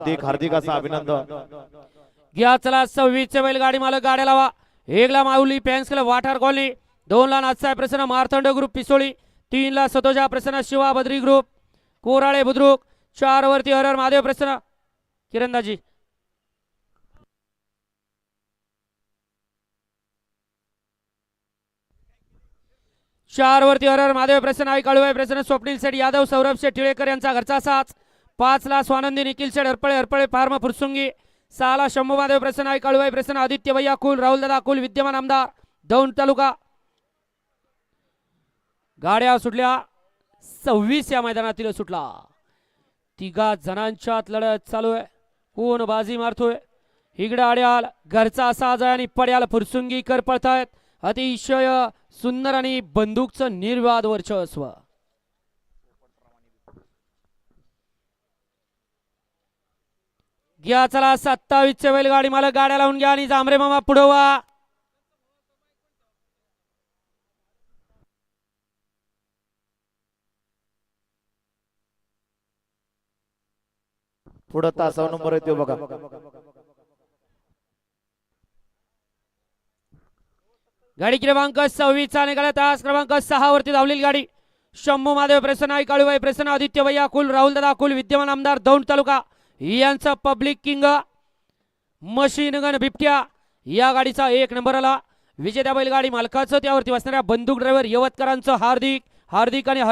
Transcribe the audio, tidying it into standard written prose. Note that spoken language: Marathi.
हार्दिक हार्दिक असं अभिनंदन. घ्या चला 26 चे बैलगाडी मालक गाड्या लावा. 1 ला माऊली फॅन्स क्लब वाठार कॉलनी, 2 ला नाथसाहेब प्रसन्न मारतंड ग्रुप पिसोळी, 3 ला सतोजा प्रसन्न शिवा बद्री ग्रुप कोराळे बुद्रुक, 4 वरती हरर महादेव प्रसन्न किरणदाजी. चार वरती हरर महादेव प्रसन्न आई काळुबाई प्रसन्न स्वप्नील शेठ यादव सौरभ शेठ टिळेकर यांचा घरचा साथ. 5 ला स्वानंदी निखिल शेठ हरपळे हरपळे फार्म फुरसुंगी, 6 ला शंभू महादेव प्रसन्न आई काळुबाई प्रसन्न आदित्य भैया कुल राहुल दादा कुल विद्यमान आमदार दौंड तालुका. गाड्या सुटल्या 26 या मैदानातील सुटला. तिघा जणांच्यात लढत चालू आहे. कोण बाजी मारतोय? इकडे आड्याल घरचा साज आणि पड्याल फुरसुंगी कर पळतायत. अतिशय सुंदर आणि बंदूकचं निर्वाद वर्चस्व. घ्या चला 27 चे बैलगाडी मालक गाड्या लावून घ्या आणि जांभरे मामा पुढवा. पुढे तासाव नंबर येतो बघा. गाडी क्रमांक 26 चा निघाला. तास क्रमांक 6 वरती धावलेली गाडी शंभू महादेव प्रसन्न आई काळुबाई प्रसन्न आदित्य भैया कुल राहुल दादा कुल विद्यमान आमदार दौंड तालुका यांचा पब्लिक किंग मशीन गन बिबट्या या गाडीचा 1 नंबर आला. विजेत्या बैलगाडी मालकाचं त्यावरती बसणाऱ्या बंदूक ड्रायव्हर यवतकरांचं हार्दिक हार्दिक आणि हार्दिक